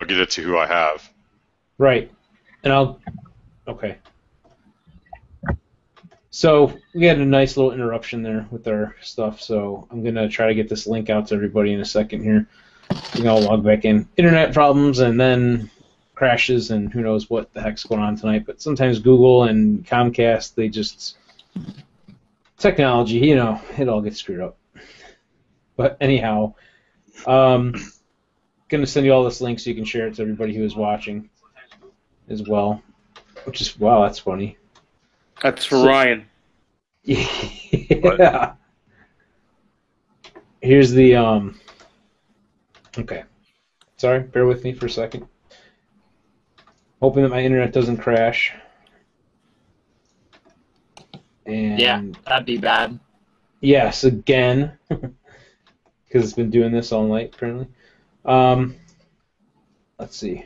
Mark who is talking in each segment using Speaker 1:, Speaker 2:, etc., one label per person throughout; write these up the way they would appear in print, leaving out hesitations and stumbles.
Speaker 1: get it to who I have.
Speaker 2: Right. And okay. So we had a nice little interruption there with our stuff, so I'm going to try to get this link out to everybody in a second here. We can all log back in. Internet problems and then crashes and who knows what the heck's going on tonight, but sometimes Google and Comcast, they just... Technology, you know, it all gets screwed up. But anyhow, going to send you all this link so you can share it to everybody who is watching as well, which is, wow, that's funny.
Speaker 3: That's for Ryan.
Speaker 2: Yeah. Here's the, okay. Sorry, bear with me for a second. Hoping that my internet doesn't crash. And
Speaker 4: yeah, that'd be bad.
Speaker 2: Yes, again. Because it's been doing this all night, apparently. Let's see.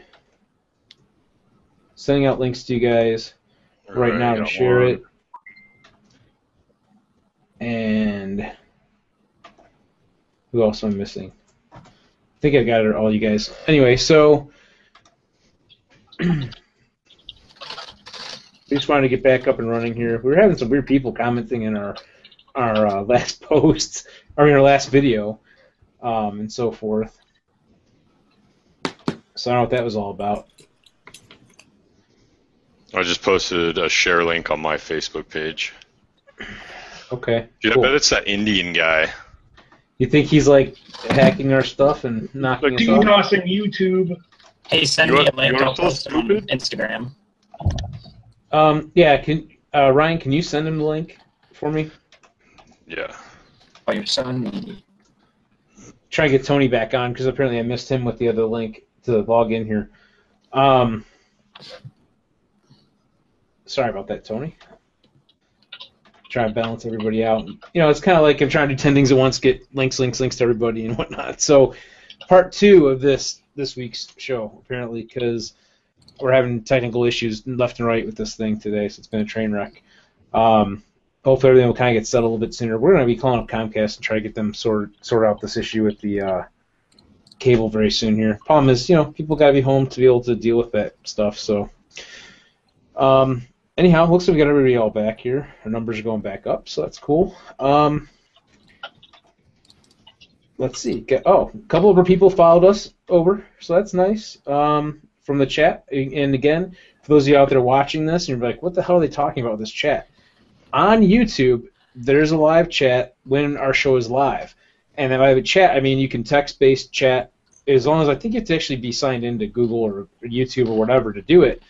Speaker 2: Sending out links to you guys right now to share it. And who else am I missing? I think I got it all, you guys. Anyway, so we just wanted to get back up and running here. We were having some weird people commenting in our last post, or in our last video, and so forth. So I don't know what that was all about.
Speaker 1: I just posted a share link on my Facebook page.
Speaker 2: Okay.
Speaker 1: Dude, cool. I bet it's that Indian guy.
Speaker 2: You think he's like hacking our stuff and knocking us off?
Speaker 5: DDoSing YouTube.
Speaker 4: Hey, send me a link. I'll post it on Instagram.
Speaker 2: Yeah. Can Ryan? Can you send him the link for me?
Speaker 1: Yeah.
Speaker 4: Oh, your son.
Speaker 2: Try to get Tony back on because apparently I missed him with the other link to log in here. Sorry about that, Tony. Try to balance everybody out. You know, it's kind of like I'm trying to do 10 things at once, get links to everybody and whatnot. So, part 2 of this week's show, apparently, because we're having technical issues left and right with this thing today, so it's been a train wreck. Hopefully everything will kind of get settled a little bit sooner. We're going to be calling up Comcast and try to get them sort out this issue with the cable very soon here. Problem is, you know, people got to be home to be able to deal with that stuff, so... Anyhow, looks like we got everybody all back here. Our numbers are going back up, so that's cool. Let's see. A couple of our people followed us over, so that's nice. From the chat, and again, for those of you out there watching this, and you're like, what the hell are they talking about with this chat? On YouTube, there's a live chat when our show is live. And if I have a chat, I mean, you can text-based chat, as long as I think you have to actually be signed into Google or YouTube or whatever to do it.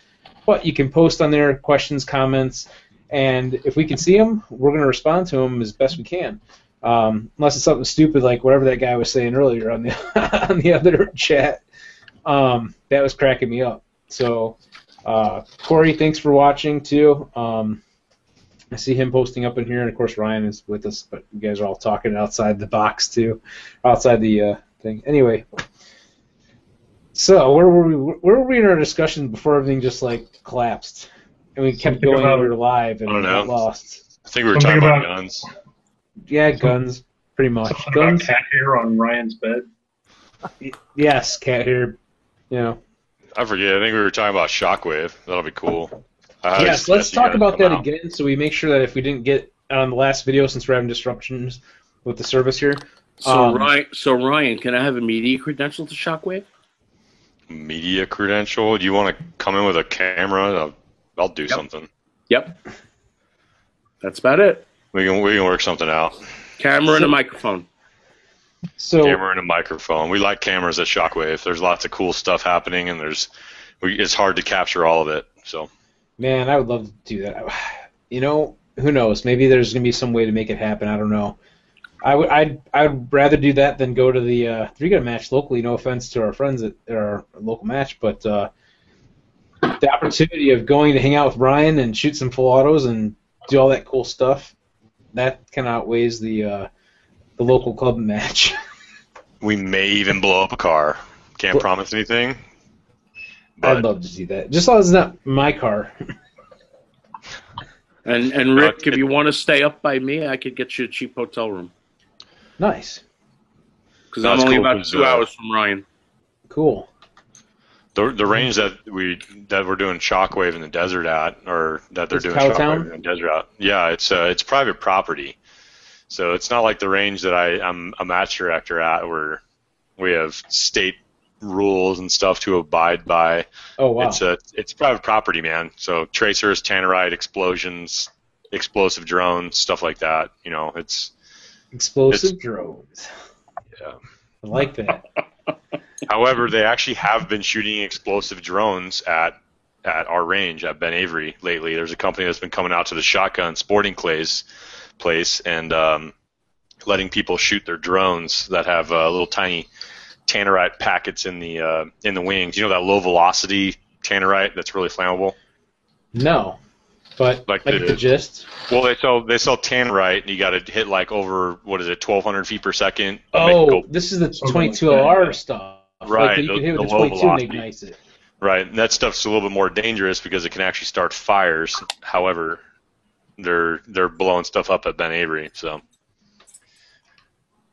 Speaker 2: But you can post on there questions, comments, and if we can see them, we're going to respond to them as best we can. Unless it's something stupid like whatever that guy was saying earlier on the on the other chat. That was cracking me up. So, Corey, thanks for watching too. I see him posting up in here, and of course Ryan is with us, but you guys are all talking outside the box too, outside the thing. Anyway. So where were we in our discussion before everything just like collapsed, and we kept going and we were live and got lost?
Speaker 1: I think we were talking about guns.
Speaker 2: Yeah, guns, pretty much.
Speaker 5: Something
Speaker 2: Guns.
Speaker 5: about cat hair on Ryan's bed.
Speaker 2: Yes, cat hair. You know.
Speaker 1: I forget. I think we were talking about Shockwave. That'll be cool.
Speaker 2: Yes, let's talk about that again, so we make sure that if we didn't get on the last video, since we're having disruptions with the service here.
Speaker 3: So Ryan, can I have a media credential to Shockwave?
Speaker 1: Media credential? Do you want to come in with a camera? I'll do something.
Speaker 3: Yep. That's about it.
Speaker 1: We can work something out.
Speaker 3: Camera and a microphone.
Speaker 1: Camera and a microphone. We like cameras at Shockwave. There's lots of cool stuff happening, and it's hard to capture all of it. So. Man,
Speaker 2: I would love to do that. You know, who knows? Maybe there's going to be some way to make it happen. I don't know. I'd rather do that than go to the three-gun match locally. No offense to our friends at our local match, but the opportunity of going to hang out with Ryan and shoot some full autos and do all that cool stuff, that kind of outweighs the local club match.
Speaker 1: We may even blow up a car. Can't promise anything. But
Speaker 2: I'd love to see that. Just as long as it's not my car.
Speaker 3: And Rick, if you want to stay up by me, I could get you a cheap hotel room.
Speaker 2: Nice.
Speaker 3: Because I'm only about 2 hours from Ryan.
Speaker 2: Cool.
Speaker 1: The range that we're doing Shockwave in the desert at, or that they're
Speaker 2: It's
Speaker 1: doing
Speaker 2: Cowtown?
Speaker 1: Shockwave in the desert at, yeah, it's private property. So it's not like the range that I'm a match director at, where we have state rules and stuff to abide by.
Speaker 2: Oh wow.
Speaker 1: It's private property, man. So tracers, tannerite, explosions, explosive drones, stuff like that. You know, it's
Speaker 2: Explosive drones.
Speaker 1: yeah.
Speaker 2: I like that.
Speaker 1: However, they actually have been shooting explosive drones at our range at Ben Avery lately. There's a company that's been coming out to the Shotgun Sporting Clays place and letting people shoot their drones that have little tiny tannerite packets in the wings. You know that low velocity tannerite that's really flammable?
Speaker 2: No, but
Speaker 1: Like
Speaker 2: I get the gist.
Speaker 1: Well, they sell tannerite, and you got to hit like over 1,200 feet per second.
Speaker 2: Oh, this is the 22 LR stuff.
Speaker 1: Right,
Speaker 2: Like, you can hit
Speaker 1: the
Speaker 2: with the
Speaker 1: low
Speaker 2: 22 and
Speaker 1: velocity.
Speaker 2: ignites it.
Speaker 1: Right, and that stuff's a little bit more dangerous because it can actually start fires. However, they're blowing stuff up at Ben Avery, so.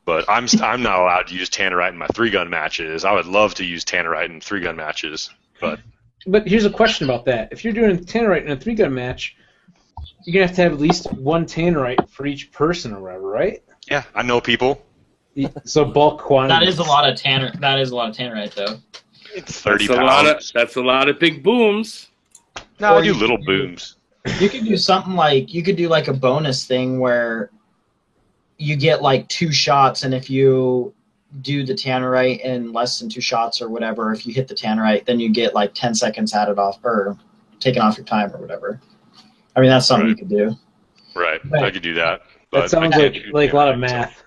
Speaker 1: But I'm not allowed to use tannerite in my 3-gun matches. I would love to use tannerite in 3-gun matches, but
Speaker 2: But here's a question about that. If you're doing tannerite in a 3-gun match, you're going to have at least one tannerite for each person or whatever, right?
Speaker 1: yeah, I know people.
Speaker 2: So bulk quantity.
Speaker 4: That is a lot of tannerite, though.
Speaker 1: It's 30
Speaker 3: That's
Speaker 1: pounds.
Speaker 3: That's a lot of big booms.
Speaker 1: No, I
Speaker 4: Or
Speaker 1: do
Speaker 4: you
Speaker 1: little
Speaker 4: could do-
Speaker 1: booms.
Speaker 4: You could do something like a bonus thing where you get like 2 shots, and if you do the tannerite in less than 2 shots or whatever, if you hit the tannerite, then you get like 10 seconds added off or taken off your time or whatever. I mean, that's something you could do.
Speaker 1: Right,
Speaker 4: Right.
Speaker 1: I could do that. But
Speaker 2: That sounds
Speaker 1: I can't
Speaker 2: like
Speaker 1: shoot
Speaker 2: a lot of
Speaker 1: tannerite, so.
Speaker 2: math.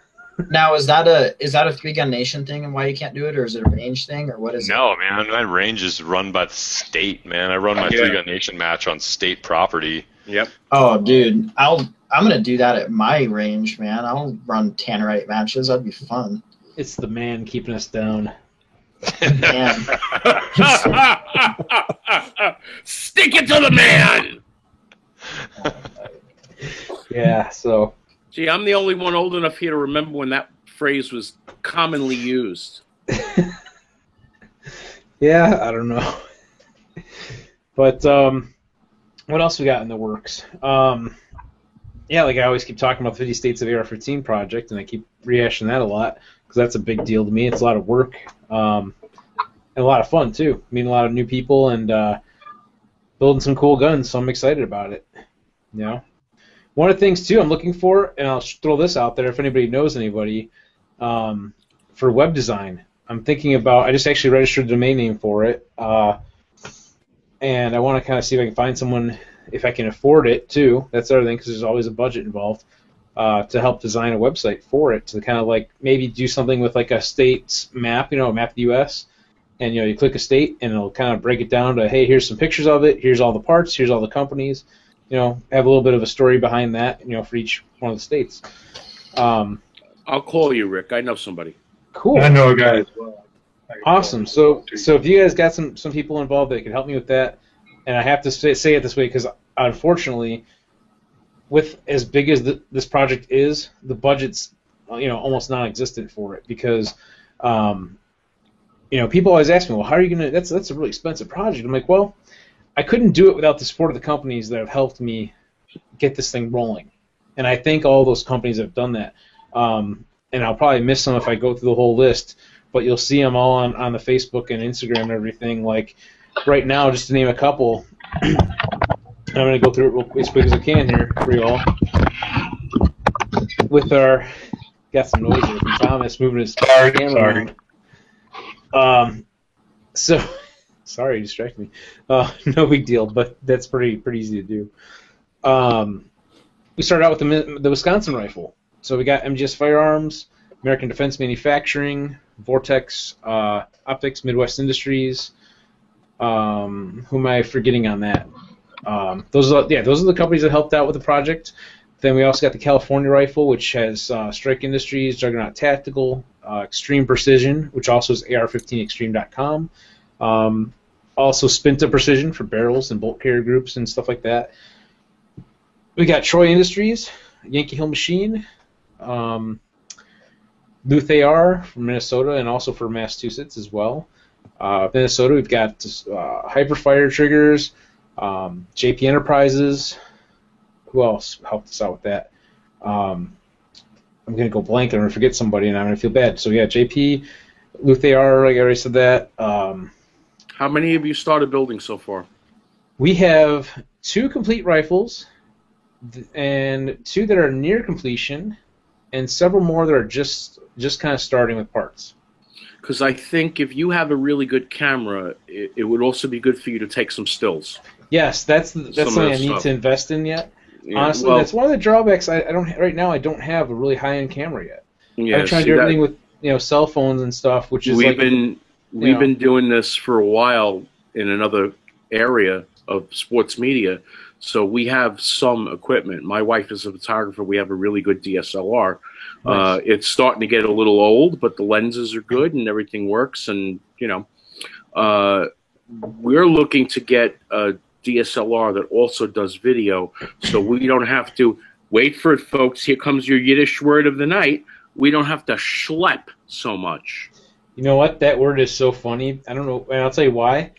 Speaker 4: Now, is that a 3-gun nation thing and why you can't do it, or is it a range thing, or what is it?
Speaker 1: No, man, my range is run by the state, man. I run my
Speaker 3: Yeah.
Speaker 1: 3-gun nation match on state property.
Speaker 3: Yep.
Speaker 4: Oh, dude, I'm gonna do that at my range, man. I'll run tannerite matches. That'd be fun.
Speaker 2: It's the man keeping us down.
Speaker 4: Man.
Speaker 3: Stick it to the man!
Speaker 2: Yeah, so
Speaker 3: Gee, I'm the only one old enough here to remember when that phrase was commonly used.
Speaker 2: yeah, I don't know. But what else we got in the works? Yeah, like I always keep talking about the 50 States of AR-15 project, and I keep rehashing that a lot because that's a big deal to me. It's a lot of work and a lot of fun too. Meeting a lot of new people and building some cool guns. So I'm excited about it. You know, one of the things too I'm looking for, and I'll throw this out there if anybody knows anybody for web design. I'm thinking about. I just actually registered a domain name for it, and I want to kind of see if I can find someone. If I can afford it too, that's the other thing because there's always a budget involved to help design a website for it to kind of like maybe do something with like a state's map, a map of the U.S. And you click a state and it'll kind of break it down to hey, here's some pictures of it, here's all the parts, here's all the companies, have a little bit of a story behind that, for each one of the states.
Speaker 3: I'll call you, Rick. I know somebody.
Speaker 2: Cool.
Speaker 5: I know a guy as well.
Speaker 2: Awesome. So if you guys got some people involved that could help me with that, and I have to say it this way because unfortunately, with as big as this project is, the budget's almost non-existent for it because people always ask me, well, how are you gonna? That's a really expensive project. I'm like, well, I couldn't do it without the support of the companies that have helped me get this thing rolling, and I thank all those companies that have done that. And I'll probably miss some if I go through the whole list, but you'll see them all on the Facebook and Instagram and everything. Like right now, just to name a couple, I'm going to go through it as quick as I can here for you all. With our, got some noise here from Thomas moving his camera around. So, sorry, you distracted me. No big deal, but that's pretty easy to do. We started out with the Wisconsin rifle. So we got MGS Firearms, American Defense Manufacturing, Vortex Optics, Midwest Industries. Who am I forgetting on that? Those are the companies that helped out with the project. Then we also got the California rifle, which has Strike Industries, Juggernaut Tactical, Extreme Precision, which also is AR15Extreme.com. Also Spinta Precision for barrels and bolt carrier groups and stuff like that. We got Troy Industries, Yankee Hill Machine, Luth AR from Minnesota and also for Massachusetts as well. Minnesota, we've got Hyperfire Triggers, JP Enterprises. Who else helped us out with that? I'm going to go blank and I'm going to forget somebody, and I'm going to feel bad. So, yeah, JP, Luthier, like I already said that.
Speaker 3: How many have you started building so far?
Speaker 2: We have 2 complete rifles and 2 that are near completion, and several more that are just kind of starting with parts.
Speaker 3: Because I think if you have a really good camera, it would also be good for you to take some stills.
Speaker 2: Yes, that's something I need to invest in yet. Yeah, honestly, well, that's one of the drawbacks. I don't right now. I don't have a really high-end camera yet.
Speaker 3: Yeah,
Speaker 2: I'm trying to do everything with cell phones and stuff, which is
Speaker 3: we've been doing this for a while in another area of sports media, so we have some equipment. My wife is a photographer. We have a really good DSLR. Nice. It's starting to get a little old, but the lenses are good and everything works. And we're looking to get a DSLR that also does video, so we don't have to wait for it, folks. Here comes your Yiddish word of the night. We don't have to schlep so much.
Speaker 2: You know what? That word is so funny. I don't know, and I'll tell you why.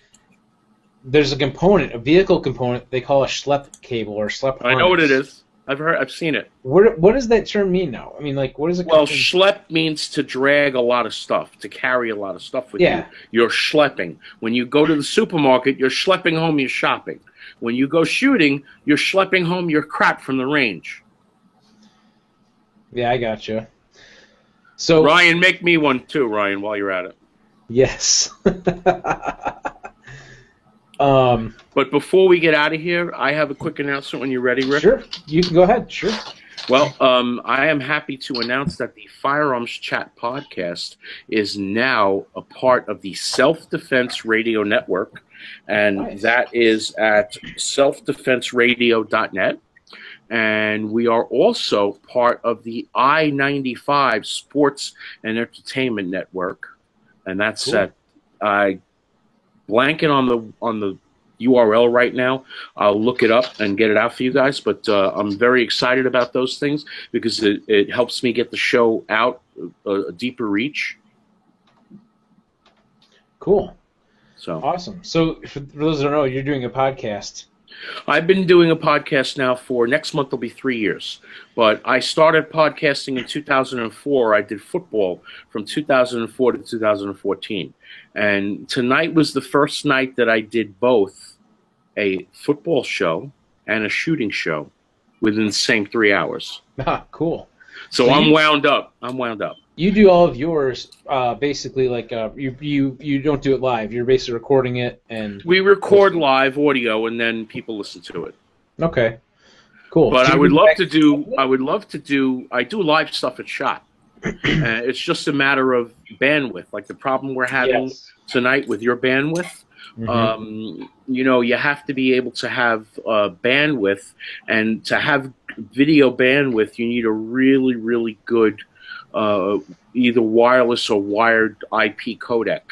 Speaker 2: There's a component, a vehicle component, they call a schlep cable or schlep harness.
Speaker 3: I know what it is. I've seen it.
Speaker 2: What does that term mean now? I mean, like, what is it?
Speaker 3: Well, schlep means to drag a lot of stuff, to carry a lot of stuff with you. You're schlepping. When you go to the supermarket, you're schlepping home your shopping. When you go shooting, you're schlepping home your crap from the range.
Speaker 2: Yeah, I gotcha. So
Speaker 3: Ryan, make me one too, Ryan, while you're at it.
Speaker 2: Yes.
Speaker 3: But before we get out of here, I have a quick announcement when you're ready, Rick.
Speaker 2: Sure. You can go ahead. Sure.
Speaker 3: Well, I am happy to announce that the Firearms Chat podcast is now a part of the Self-Defense Radio Network, and nice. That is at selfdefenseradio.net. And we are also part of the I-95 Sports and Entertainment Network, and that's cool. Blanking on the URL right now. I'll look it up and get it out for you guys, but I'm very excited about those things because it helps me get the show out a deeper reach.
Speaker 2: Cool.
Speaker 3: So
Speaker 2: awesome. So for those that don't know, you're doing a podcast.
Speaker 3: I've been doing a podcast now for next month will be 3 years, but I started podcasting in 2004. I did football from 2004 to 2014, and tonight was the first night that I did both a football show and a shooting show within the same 3 hours.
Speaker 2: Ah, cool.
Speaker 3: So I'm wound up.
Speaker 2: You do all of yours basically like you don't do it live. You're basically recording it and
Speaker 3: we record live audio and then people listen to it.
Speaker 2: Okay. Cool.
Speaker 3: But I do live stuff at SHOT. It's just a matter of bandwidth. Like the problem we're having tonight with your bandwidth. Mm-hmm. You have to be able to have bandwidth, and to have video bandwidth, you need a really, really good either wireless or wired IP codec.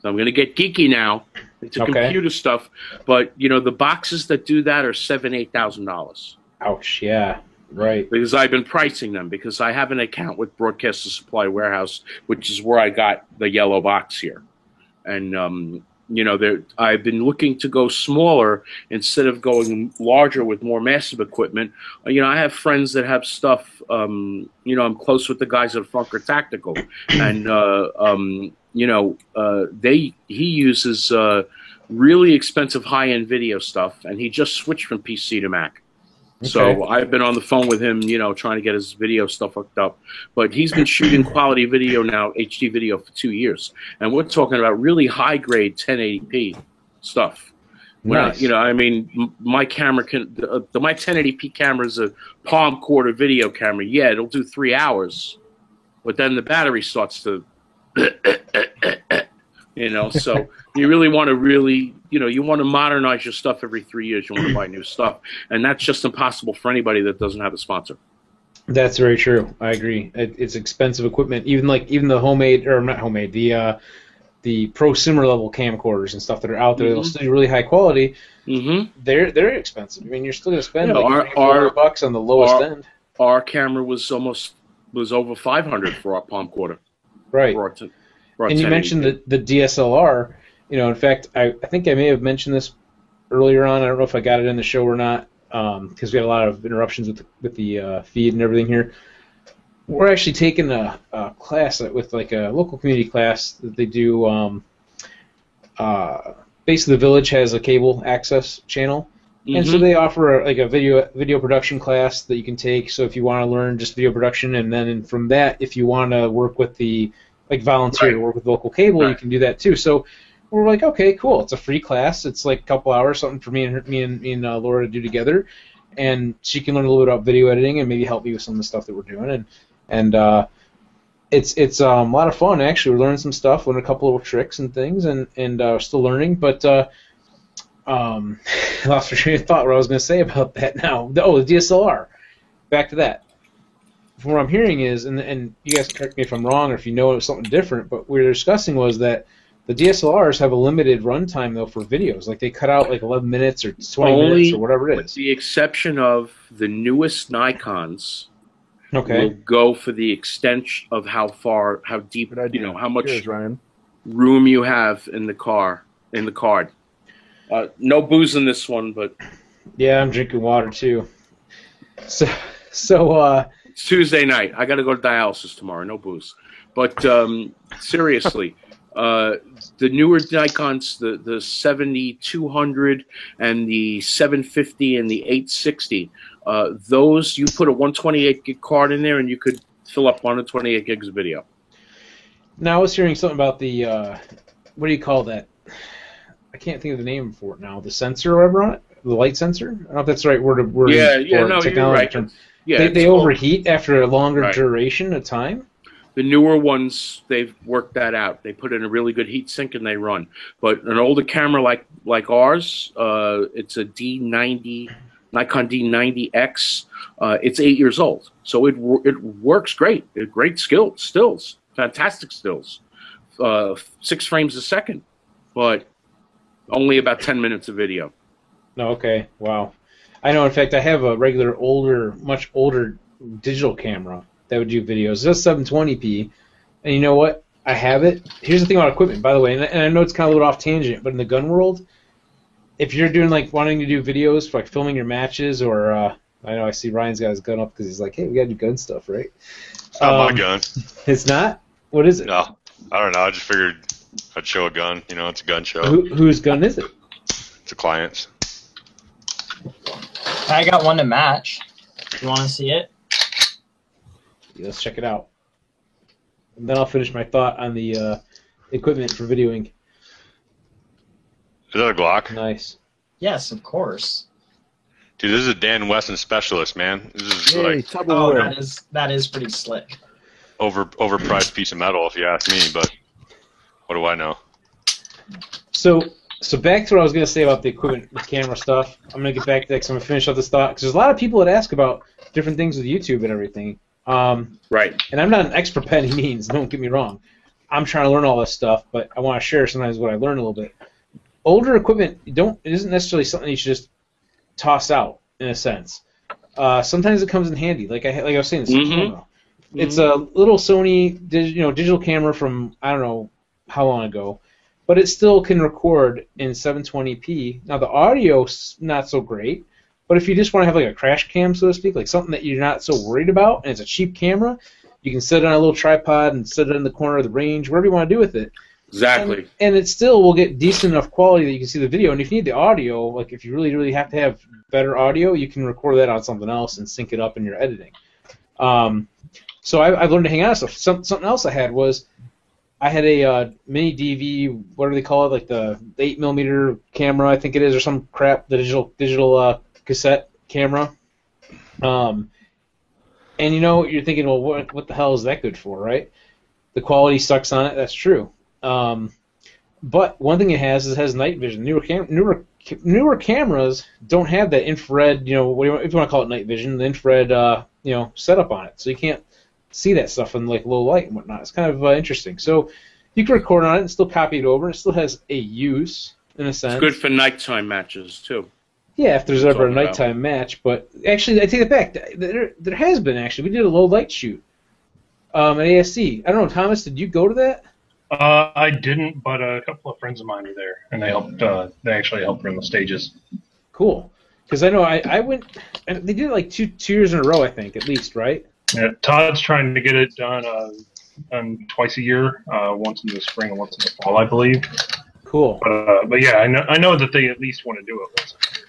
Speaker 3: So I'm going to get geeky now into computer stuff, but the boxes that do that are $7,000-8,000.
Speaker 2: Ouch! Yeah, right.
Speaker 3: Because I've been pricing them because I have an account with Broadcaster Supply Warehouse, which is where I got the yellow box here, and I've been looking to go smaller instead of going larger with more massive equipment. I have friends that have stuff. I'm close with the guys at Funker Tactical, and he uses really expensive high-end video stuff, and he just switched from PC to Mac. Okay. So I've been on the phone with him, trying to get his video stuff hooked up. But he's been shooting quality video now, HD video, for 2 years. And we're talking about really high-grade 1080p stuff.
Speaker 2: Nice.
Speaker 3: My camera my 1080p camera is a palm quarter video camera. Yeah, it'll do 3 hours. But then the battery starts to, so you really want to you want to modernize your stuff every 3 years. You want to buy new stuff. And that's just impossible for anybody that doesn't have a sponsor.
Speaker 2: That's very true. I agree. It's expensive equipment. Even the homemade, or not homemade, the prosumer level camcorders and stuff that are out there, they'll still be really high quality. Mm-hmm. They're expensive. I mean, you're still going to spend $400 on the lowest end.
Speaker 3: Our camera was over $500 for our palm quarter.
Speaker 2: Right. And you mentioned the DSLR. You know, in fact, I think I may have mentioned this earlier on. I don't know if I got it in the show or not, because we had a lot of interruptions with the feed and everything here. We're actually taking a class with like a local community class that they do. Basically, the village has a cable access channel, and so they offer like a video production class that you can take. So if you want to learn just video production, and then from that, if you want to work with the volunteer to work with local cable, you can do that too. So we're like, okay, cool. It's a free class. It's like a couple hours, something for me and Laura to do together, and she can learn a little bit about video editing and maybe help me with some of the stuff that we're doing. And it's a lot of fun actually. We're learning some stuff, learning a couple little tricks and things, and still learning. But I lost my train of thought. What I was going to say about that now? The DSLR. Back to that. From what I'm hearing is, and you guys correct me if I'm wrong or if you know something different, but what we were discussing was that the DSLRs have a limited runtime though for videos. Like they cut out like 11 minutes or 20 minutes or whatever it is.
Speaker 3: With the exception of the newest Nikons.
Speaker 2: Okay.
Speaker 3: Will go for the extent of how deep, how much room you have in the card. No booze in this one, but
Speaker 2: yeah, I'm drinking water too. So
Speaker 3: it's Tuesday night. I got to go to dialysis tomorrow. No booze, but seriously, the newer Nikons, the 7200 and the 750 and the 860. Those, you put a 128 gig card in there and you could fill up 128 gigs of video.
Speaker 2: Now I was hearing something about the what do you call that? I can't think of the name for it now. The sensor or whatever on it, the light sensor. I don't know if that's the right word.
Speaker 3: You're right. Yeah,
Speaker 2: they overheat after a longer duration of time.
Speaker 3: The newer ones, they've worked that out. They put in a really good heat sink and they run. But an older camera like ours, it's a D90. Nikon D90X, it's 8 years old, so it works great. Great stills, fantastic stills, 6 frames a second, but only about 10 minutes of video.
Speaker 2: No, okay, wow. I know. In fact, I have a regular much older digital camera that would do videos. It's 720p, and you know what? I have it. Here's the thing about equipment, by the way, and I know it's kind of a little off tangent, but in the gun world, if you're doing wanting to do videos for filming your matches, or I know I see Ryan's got his gun up because he's like, hey, we got to do gun stuff, right?
Speaker 1: It's not my gun.
Speaker 2: It's not? What is it?
Speaker 1: No, I don't know. I just figured I'd show a gun. It's a gun show.
Speaker 2: Whose gun is it?
Speaker 1: It's a client's.
Speaker 4: I got one to match. You want to see it?
Speaker 2: Yeah, let's check it out. And then I'll finish my thought on the equipment for videoing.
Speaker 1: Is that a Glock?
Speaker 2: Nice.
Speaker 4: Yes, of course.
Speaker 1: Dude, this is a Dan Wesson specialist, man. This is
Speaker 4: that is pretty slick.
Speaker 1: Overpriced piece of metal, if you ask me. But what do I know?
Speaker 2: So back to what I was going to say about the equipment, the camera stuff. I'm going to get back to that because I'm going to finish up this thought. Because there's a lot of people that ask about different things with YouTube and everything.
Speaker 3: Right.
Speaker 2: And I'm not an expert by any means. Don't get me wrong. I'm trying to learn all this stuff, but I want to share sometimes what I learn a little bit. Older equipment it isn't necessarily something you should just toss out in a sense. Sometimes it comes in handy. Like I was saying, it's a camera. It's a little Sony digital camera from I don't know how long ago, but it still can record in 720p. Now the audio's not so great, but if you just want to have like a crash cam, so to speak, like something that you're not so worried about, and it's a cheap camera, you can set it on a little tripod and set it in the corner of the range, whatever you want to do with it.
Speaker 3: Exactly.
Speaker 2: And it still will get decent enough quality that you can see the video. And if you need the audio, like if you really, really have to have better audio, you can record that on something else and sync it up in your editing. So I've learned to hang on to stuff. Something else I had was I had a mini DV, what do they call it, like the 8mm camera, I think it is, or some crap, the digital cassette camera. And you're thinking, well, what the hell is that good for, right? The quality sucks on it. That's true. But one thing it has night vision. Newer cameras don't have that infrared, if you want to call it night vision, the infrared, setup on it. So you can't see that stuff in like low light and whatnot. It's kind of interesting. So you can record on it and still copy it over. It still has a use in a sense.
Speaker 3: It's good for nighttime matches too.
Speaker 2: Yeah, if there's ever a nighttime match. But actually, I take it back. There has been actually. We did a low light shoot at ASC. I don't know, Thomas. Did you go to that?
Speaker 5: I didn't, but a couple of friends of mine were there, and they helped. They actually helped run the stages.
Speaker 2: Cool. Because I know I went, and they did it like two years in a row, I think, at least, right?
Speaker 5: Yeah, Todd's trying to get it done twice a year, once in the spring and once in the fall, I believe.
Speaker 2: Cool.
Speaker 5: But yeah, I know that they at least want to do it once a year.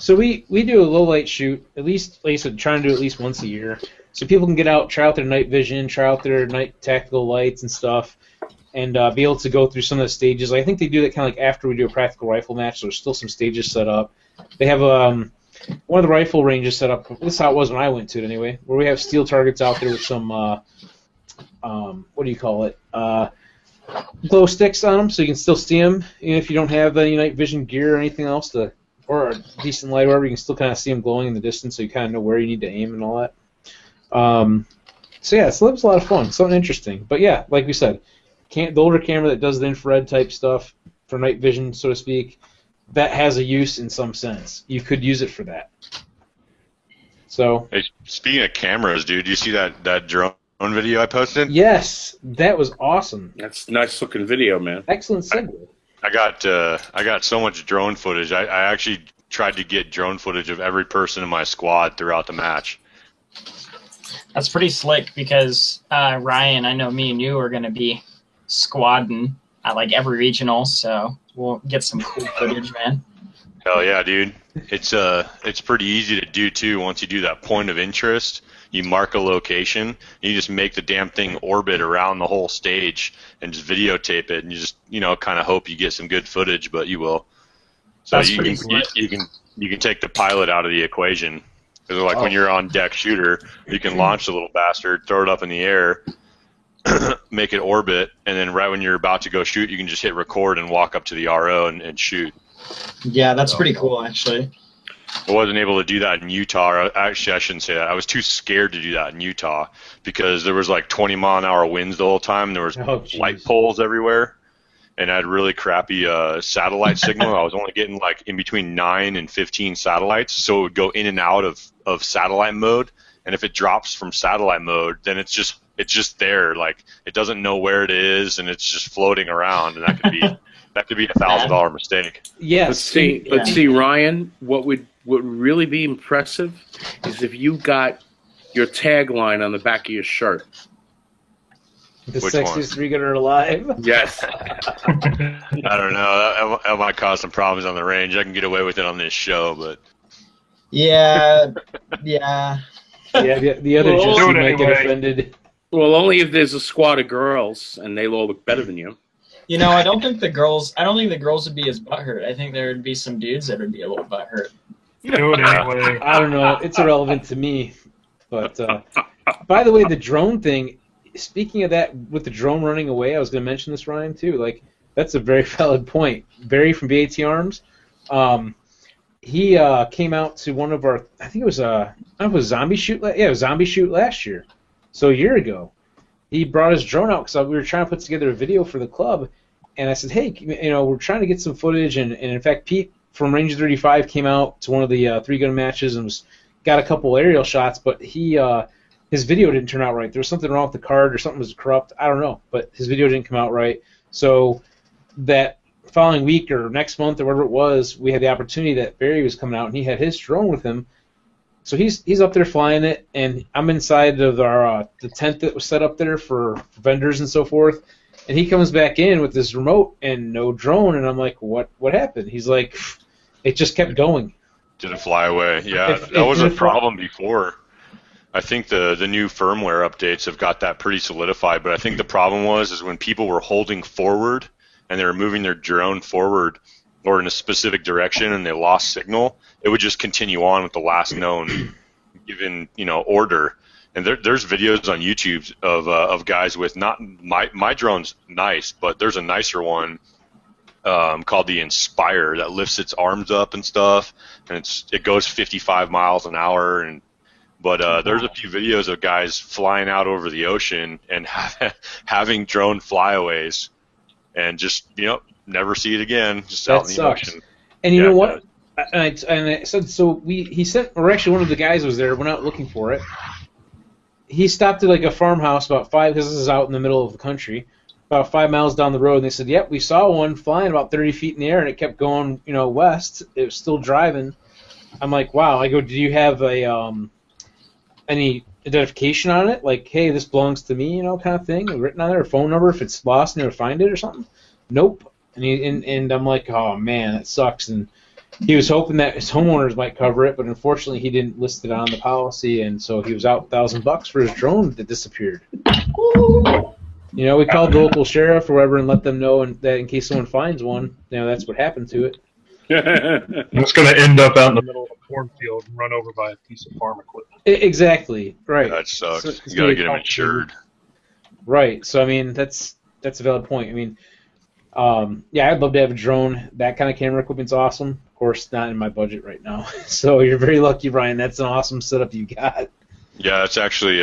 Speaker 2: So we do a low light shoot, at least, like I said, trying to do at least once a year, so people can get out, try out their night vision, try out their night tactical lights and stuff, and be able to go through some of the stages. I think they do that kind of like after we do a practical rifle match, so there's still some stages set up. They have one of the rifle ranges set up. This is how it was when I went to it anyway, where we have steel targets out there with some what do you call it? Glow sticks on them, so you can still see them, even if you don't have any night vision gear or anything else or a decent light, or whatever. You can still kind of see them glowing in the distance, so you kind of know where you need to aim and all that. So yeah, so that was a lot of fun, something interesting. But yeah, like we said, the older camera that does the infrared type stuff for night vision, so to speak, that has a use in some sense. You could use it for that. So.
Speaker 1: Hey, speaking of cameras, dude, do you see that drone video I posted?
Speaker 2: Yes, that was awesome.
Speaker 3: That's a nice looking video, man.
Speaker 2: Excellent segue.
Speaker 1: I got so much drone footage. I actually tried to get drone footage of every person in my squad throughout the match.
Speaker 4: That's pretty slick because Ryan, I know me and you are going to be squadding at like every regional, so we'll get some cool footage, man.
Speaker 1: Hell yeah, dude! It's pretty easy to do too. Once you do that point of interest, you mark a location, and you just make the damn thing orbit around the whole stage and just videotape it, and you just kind of hope you get some good footage, but you will. So
Speaker 4: That's
Speaker 1: you
Speaker 4: pretty
Speaker 1: can
Speaker 4: slick.
Speaker 1: you can take the pilot out of the equation. Because like when you're on deck shooter, you can launch the little bastard, throw it up in the air, make it orbit, and then right when you're about to go shoot, you can just hit record and walk up to the RO and shoot.
Speaker 4: Yeah, that's pretty cool, actually.
Speaker 1: I wasn't able to do that in Utah. Actually, I shouldn't say that. I was too scared to do that in Utah because there was like 20-mile-an-hour winds the whole time. There was light poles everywhere, and I had really crappy satellite signal. I was only getting like in between 9 and 15 satellites, so it would go in and out of satellite mode. And if it drops from satellite mode, then it's just there. Like it doesn't know where it is, and it's just floating around, and that could be $1,000 mistake.
Speaker 2: Yes.
Speaker 3: Let's see, Ryan. What would really be impressive is if you got your tagline on the back of your shirt.
Speaker 2: The
Speaker 1: Which
Speaker 2: sexiest
Speaker 1: one?
Speaker 2: three-gunner alive.
Speaker 3: Yes.
Speaker 1: I don't know. That might cause some problems on the range. I can get away with it on this show, but
Speaker 4: Yeah.
Speaker 2: Yeah, the other
Speaker 5: Well,
Speaker 2: Jesse
Speaker 5: do it
Speaker 2: might get
Speaker 5: anyway.
Speaker 2: offended.
Speaker 3: Well, only if there's a squad of girls and they all look better than you.
Speaker 4: I don't think the girls would be as butthurt. I think there would be some dudes that would be a little butthurt.
Speaker 5: Do it anyway.
Speaker 2: I don't know. It's irrelevant to me. But by the way, the drone thing. Speaking of that, with the drone running away, I was going to mention this, Ryan, too. Like that's a very valid point. Barry from BAT Arms, he came out to one of our. I think it was I don't know if it was Zombie Shoot. Yeah, it was Zombie Shoot last year. So a year ago, he brought his drone out because we were trying to put together a video for the club, and I said, hey, we're trying to get some footage, and in fact, Pete from Ranger 35 came out to one of the three-gun matches and got a couple aerial shots, but his video didn't turn out right. There was something wrong with the card or something was corrupt. I don't know, but his video didn't come out right. So that following week or next month or whatever it was, we had the opportunity that Barry was coming out, and he had his drone with him. So he's up there flying it, and I'm inside of our the tent that was set up there for vendors and so forth. And he comes back in with this remote and no drone, and I'm like, what happened? He's like, it just kept going.
Speaker 1: didn't fly away. Yeah, that was a problem before. I think the new firmware updates have got that pretty solidified, but I think the problem is when people were holding forward and they were moving their drone forward or in a specific direction and they lost signal, it would just continue on with the last known given order. And there's videos on YouTube of guys with not my drone's nice, but there's a nicer one called the Inspire that lifts its arms up and stuff, and it goes 55 miles an hour. But there's a few videos of guys flying out over the ocean and having drone flyaways, and just never see it again. Just out in the ocean.
Speaker 2: And you know what? I said so. He sent, or actually one of the guys was there. Went out looking for it. He stopped at like a farmhouse about 5, because this is out in the middle of the country, about 5 miles down the road, and they said, "Yep, we saw one flying about 30 feet in the air, and it kept going, west. It was still driving." I'm like, "Wow." I go, "Do you have any identification on it? Like, hey, this belongs to me, kind of thing, written on there, a phone number if it's lost and never find it or something?" Nope. And I'm like, "Oh man, that sucks." And he was hoping that his homeowners might cover it, but unfortunately, he didn't list it on the policy, and so he was out $1,000 for his drone that disappeared. We called the local sheriff or whatever and let them know, and that in case someone finds one, that's what happened to it.
Speaker 5: It's going to end up out in the middle of a cornfield and run over by a piece of farm equipment.
Speaker 2: Exactly. Right.
Speaker 1: That sucks.
Speaker 2: So
Speaker 1: You got to get them insured.
Speaker 2: Right. So that's a valid point. I'd love to have a drone. That kind of camera equipment's awesome. Of course, not in my budget right now. So you're very lucky, Brian. That's an awesome setup you got.
Speaker 1: Yeah, it's actually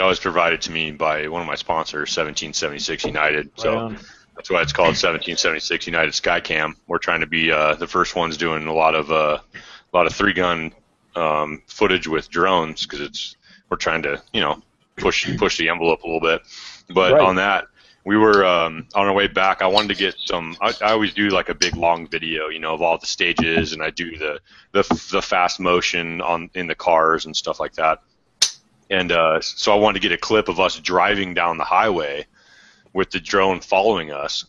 Speaker 1: always provided to me by one of my sponsors, 1776 United. So that's why it's called 1776 United Skycam. We're trying to be the first ones doing a lot of 3-gun footage with drones because we're trying to push the envelope a little bit. But on that, we were on our way back. I wanted to get some. I always do like a big long video, of all the stages, and I do the fast motion in the cars and stuff like that. And so I wanted to get a clip of us driving down the highway with the drone following us.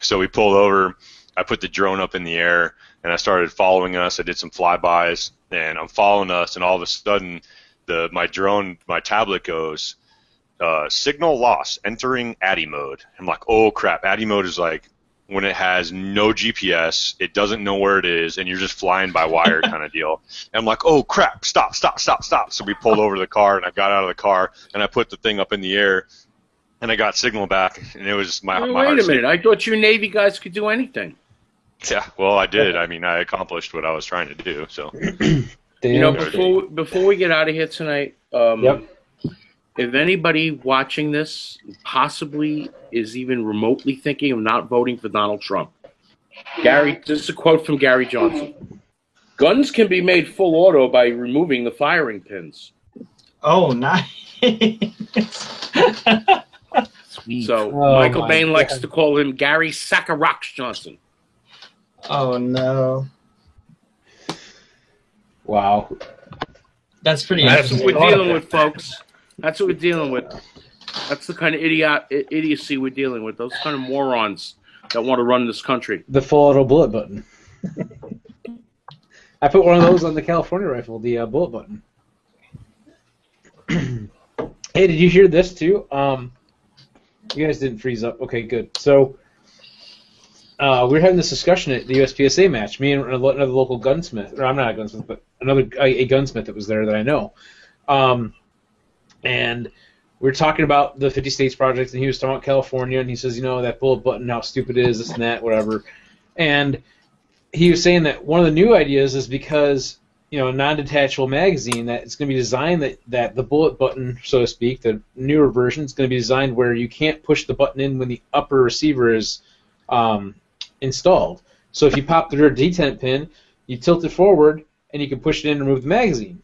Speaker 1: So we pulled over. I put the drone up in the air, and I started following us. I did some flybys, and I'm following us, and all of a sudden, my tablet goes, signal loss, entering ADDI mode. I'm like, oh crap, ADDI mode is like when it has no GPS, it doesn't know where it is, and you're just flying by wire kind of deal. And I'm like, oh crap, stop. So we pulled over the car, and I got out of the car, and I put the thing up in the air, and I got signal back, and it was my
Speaker 3: Wait
Speaker 1: heart
Speaker 3: a minute, I thought you Navy guys could do anything.
Speaker 1: Yeah, well, I did. I accomplished what I was trying to do. So,
Speaker 3: before we get out of here tonight,
Speaker 2: Yep.
Speaker 3: If anybody watching this possibly is even remotely thinking of not voting for Donald Trump, this is a quote from Gary Johnson. Guns can be made full auto by removing the firing pins.
Speaker 4: Oh, nice.
Speaker 3: Sweet. So Michael Bain likes to call him Gary Sackarox Johnson.
Speaker 4: Oh, no.
Speaker 2: Wow.
Speaker 4: That's pretty
Speaker 3: That's what we're dealing with, folks. That's what we're dealing with. That's the kind of idiocy we're dealing with. Those kind of morons that want to run this country.
Speaker 2: The full auto bullet button. I put one of those on the California rifle, the bullet button. Hey, did you hear this too? You guys didn't freeze up. Okay, good. So we were having this discussion at the USPSA match. Me and another local gunsmith, or I'm not a gunsmith, but a gunsmith that was there that I know. And we were talking about the 50 States Project, and he was talking about California, and he says, that bullet button, how stupid it is, this and that, whatever. And he was saying that one of the new ideas is because, a non-detachable magazine, that it's going to be designed that the bullet button, so to speak, the newer version, is going to be designed where you can't push the button in when the upper receiver is installed. So if you pop the rear detent pin, you tilt it forward, and you can push it in and remove the magazine.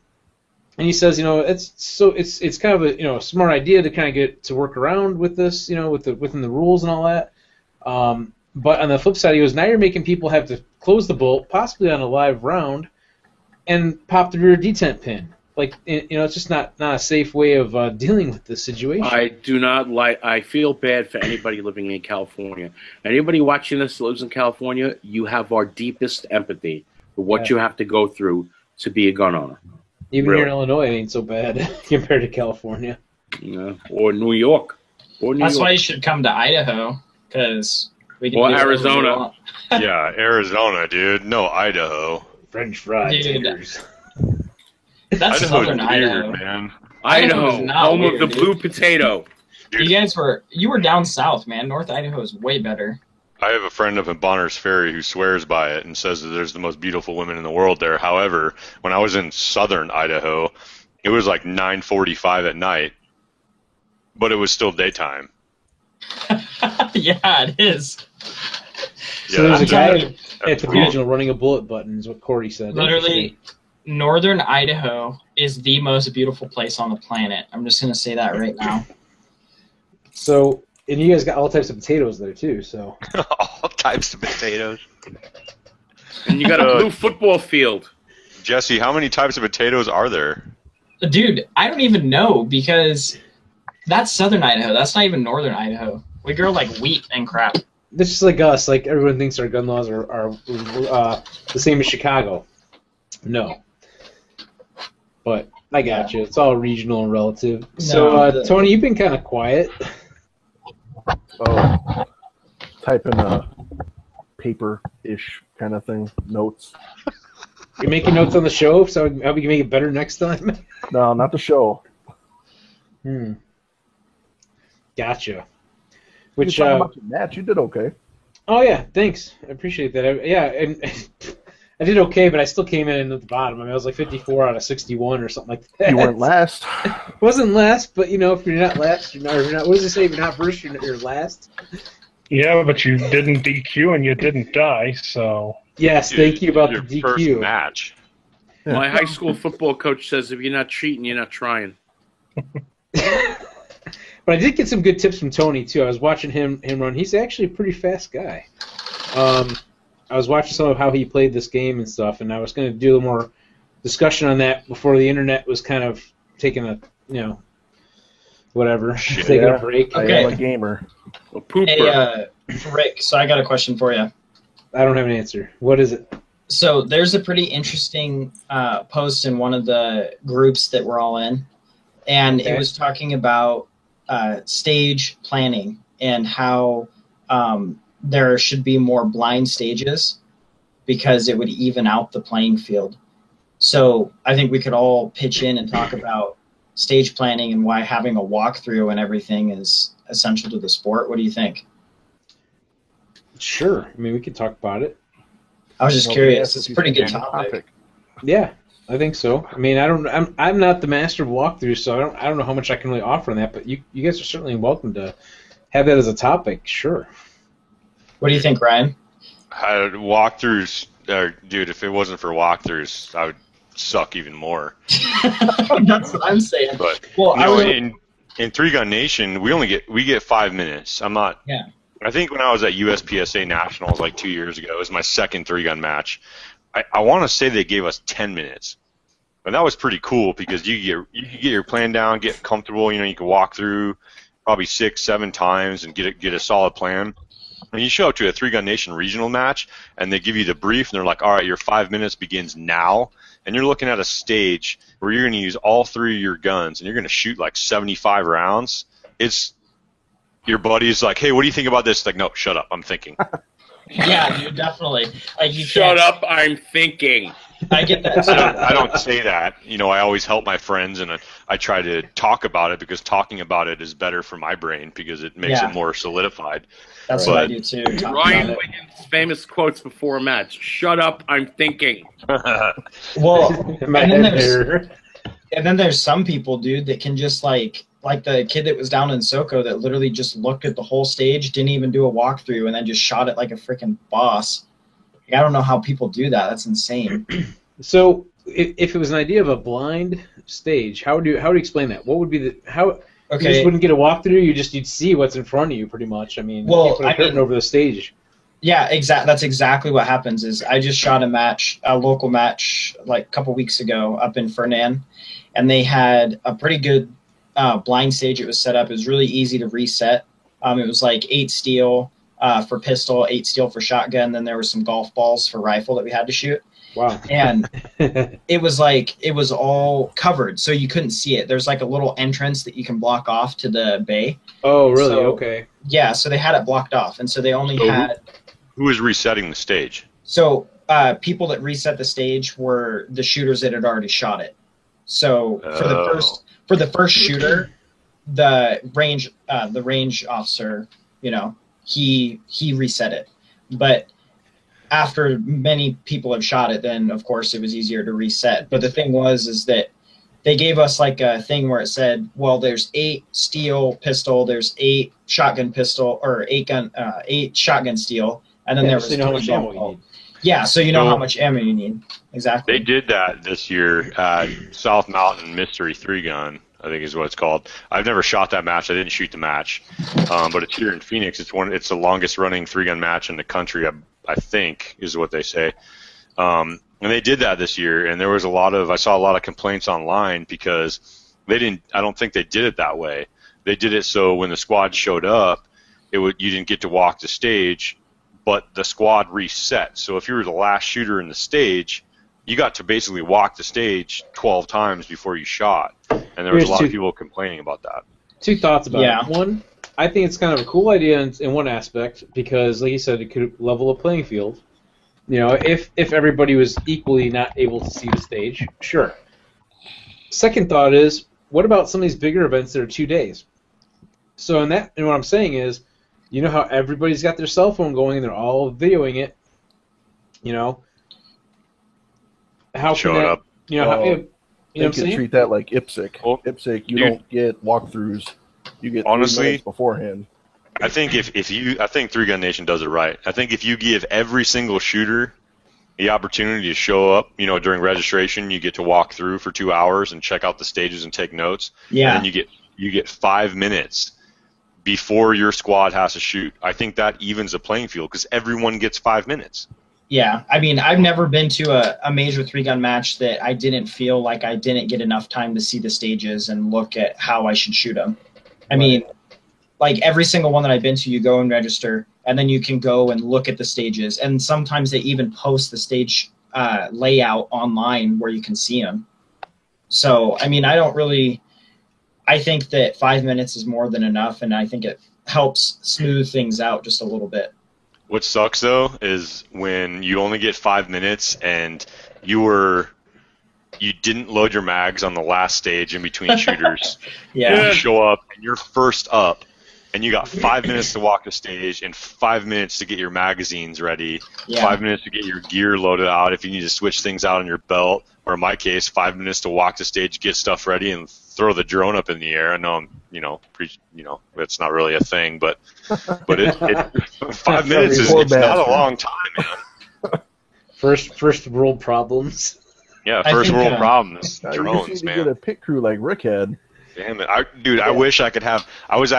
Speaker 2: And he says, it's kind of a smart idea to kind of get to work around with this, within the rules and all that. But on the flip side, he goes, now you're making people have to close the bolt, possibly on a live round, and pop the rear detent pin. Like, it's just not a safe way of dealing with this situation.
Speaker 3: I feel bad for anybody living in California. Anybody watching this that lives in California, you have our deepest empathy for what you have to go through to be a gun owner.
Speaker 2: Even here in Illinois, it ain't so bad compared to California.
Speaker 3: Yeah, or New York.
Speaker 4: That's why you should come to Idaho, because we can.
Speaker 3: Or Arizona.
Speaker 1: Yeah, Arizona, dude. No, Idaho.
Speaker 2: French fries.
Speaker 4: That's southern Idaho,
Speaker 1: man.
Speaker 3: Idaho, home of the blue potato.
Speaker 4: Dude. You were down south, man. North Idaho is way better.
Speaker 1: I have a friend up in Bonners Ferry who swears by it and says that there's the most beautiful women in the world there. However, when I was in southern Idaho, it was like 9:45 at night, but it was still daytime.
Speaker 4: Yeah, it is.
Speaker 2: So there's a guy at the regional running a bullet button, is what Corey said.
Speaker 4: Literally, northern Idaho is the most beautiful place on the planet. I'm just going to say that right now.
Speaker 2: So And you guys got all types of potatoes there too, so.
Speaker 1: All types of potatoes.
Speaker 3: And you got a blue football field.
Speaker 1: Jesse, how many types of potatoes are there?
Speaker 4: Dude, I don't even know because that's southern Idaho. That's not even northern Idaho. We grow like wheat and crap.
Speaker 2: This is like us. Like everyone thinks our gun laws are the same as Chicago. No. But I got you. It's all regional and relative. So, Tony, you've been kind of quiet.
Speaker 6: Oh, typing a paper-ish kind of thing, notes.
Speaker 2: You're making notes on the show, so how we can make it better next time?
Speaker 6: No, not the show.
Speaker 2: Gotcha.
Speaker 6: Which about your match, you did okay.
Speaker 2: Oh yeah, thanks. I appreciate that. And I did okay, but I still came in at the bottom. I mean, I was like 54 out of 61 or something like that.
Speaker 6: You weren't last.
Speaker 2: Wasn't last, but if you're not last, you're not. What does it say? If you're not first, you're last.
Speaker 5: Yeah, but you didn't DQ and you didn't die, so.
Speaker 2: Yes, thank you about the DQ.
Speaker 1: First match.
Speaker 6: Yeah.
Speaker 3: My high school football coach says if you're not cheating, you're not trying.
Speaker 2: But I did get some good tips from Tony too. I was watching him run. He's actually a pretty fast guy. I was watching some of how he played this game and stuff, and I was going to do a little more discussion on that before the internet was kind of taking a whatever, taking a break.
Speaker 6: I am a gamer.
Speaker 3: A pooper.
Speaker 4: Hey, Rick, so I got a question for you.
Speaker 2: I don't have an answer. What is it?
Speaker 4: So there's a pretty interesting post in one of the groups that we're all in, and it was talking about stage planning and how there should be more blind stages because it would even out the playing field. So I think we could all pitch in and talk about stage planning and why having a walkthrough and everything is essential to the sport. What do you think?
Speaker 2: Sure. I mean, we could talk about it.
Speaker 4: I was just curious. It's a pretty good topic.
Speaker 2: Yeah, I think so. I mean, I'm not the master of walkthroughs, so I don't know how much I can really offer on that. But you guys are certainly welcome to have that as a topic. Sure.
Speaker 4: What do you think, Ryan?
Speaker 1: Walkthroughs, dude. If it wasn't for walkthroughs, I would suck even more.
Speaker 4: That's what I'm saying.
Speaker 1: But
Speaker 4: well,
Speaker 1: in Three Gun Nation, we get 5 minutes. I'm not.
Speaker 4: Yeah.
Speaker 1: I think when I was at USPSA Nationals like 2 years ago, it was my second 3-gun match. I want to say they gave us 10 minutes, and that was pretty cool because you get your plan down, get comfortable. You can walk through probably 6-7 times and get a solid plan. And you show up to a 3-Gun Nation regional match, and they give you the brief, and they're like, all right, your 5 minutes begins now. And you're looking at a stage where you're going to use all 3 of your guns, and you're going to shoot like 75 rounds. Your buddy's like, hey, what do you think about this? Like, no, shut up, I'm thinking.
Speaker 4: Yeah, dude, definitely.
Speaker 3: Shut up, I'm thinking.
Speaker 4: I get that.
Speaker 1: I don't say that. I always help my friends, and I try to talk about it because talking about it is better for my brain because it makes it more solidified.
Speaker 4: That's what I do too.
Speaker 3: Ryan Wiggins' famous quotes before a match. Shut up, I'm thinking.
Speaker 4: Well, and then there's some people, dude, that can just like the kid that was down in SoCo that literally just looked at the whole stage, didn't even do a walkthrough, and then just shot it like a freaking boss. I don't know how people do that. That's insane.
Speaker 2: So, if it was an idea of a blind stage, how would you explain that? What would be the how? Okay. You just wouldn't get a walkthrough. You'd see what's in front of you, pretty much. I mean, you put a curtain over the stage. Yeah,
Speaker 4: That's exactly what happens. Is I just shot a local match, like a couple weeks ago up in Fernan, and they had a pretty good blind stage. It was set up. It was really easy to reset. It was like 8 steel for pistol, 8 steel for shotgun. Then there were some golf balls for rifle that we had to shoot.
Speaker 2: Wow.
Speaker 4: And it was all covered, so you couldn't see it. There's like a little entrance that you can block off to the bay.
Speaker 2: Oh, really? So, okay.
Speaker 4: Yeah, so they had it blocked off, and so they only had...
Speaker 1: Who was resetting the stage?
Speaker 4: So people that reset the stage were the shooters that had already shot it. So for the first shooter, the range officer, he reset it. But after many people have shot it, then of course it was easier to reset. But the thing is that they gave us like a thing where it said, well, there's 8 steel pistol, there's 8 shotgun pistol, or 8 shotgun steel, and then there was
Speaker 2: how much ammo you need.
Speaker 4: Yeah, so you know how much ammo you need. Exactly.
Speaker 1: They did that this year at South Mountain Mystery 3-Gun. I think is what it's called. I've never shot that match. I didn't shoot the match, but it's here in Phoenix. It's the longest running 3-gun match in the country. I think is what they say. And they did that this year, and there was I saw a lot of complaints online because I don't think they did it that way. They did it so when the squad showed up, you didn't get to walk the stage, but the squad reset. So if you were the last shooter in the stage, you got to basically walk the stage 12 times before you shot. And there was a lot of people complaining about that.
Speaker 2: 2 thoughts about it. One, I think it's kind of a cool idea in one aspect because, like you said, it could level a playing field. You know, if everybody was equally not able to see the stage, sure. Second thought is, what about some of these bigger events that are 2 days? So and what I'm saying is, you know how everybody's got their cell phone going and they're all videoing it. You know, how
Speaker 1: show it up.
Speaker 2: You know,
Speaker 6: you can treat that like IPSC. IPSC, you don't get walkthroughs. You get 3 minutes beforehand.
Speaker 1: I think I think 3-Gun Nation does it right. I think if you give every single shooter the opportunity to show up, you know, during registration, you get to walk through for 2 hours and check out the stages and take notes.
Speaker 4: Yeah.
Speaker 1: And then you get 5 minutes before your squad has to shoot. I think that evens the playing field because everyone gets 5 minutes.
Speaker 4: Yeah, I mean, I've never been to a major 3-gun match that I didn't feel like I didn't get enough time to see the stages and look at how I should shoot them. I mean, like every single one that I've been to, you go and register, and then you can go and look at the stages. And sometimes they even post the stage layout online where you can see them. So, I mean, I think that 5 minutes is more than enough, and I think it helps smooth things out just a little bit.
Speaker 1: What sucks, though, is when you only get 5 minutes and you didn't load your mags on the last stage in between shooters.
Speaker 4: Yeah.
Speaker 1: You show up, and you're first up, and you got 5 minutes to walk the stage and 5 minutes to get your magazines ready, 5 minutes to get your gear loaded out if you need to switch things out on your belt, or in my case, 5 minutes to walk the stage, get stuff ready, and throw the drone up in the air. I know I'm, that's not really a thing, but 5 minutes it's not a long time, man.
Speaker 2: First world problems.
Speaker 1: Yeah, first world problems. Drones,
Speaker 6: you need
Speaker 1: man.
Speaker 6: to get a pit crew like Rick had.
Speaker 1: Damn it, I wish I could have. I was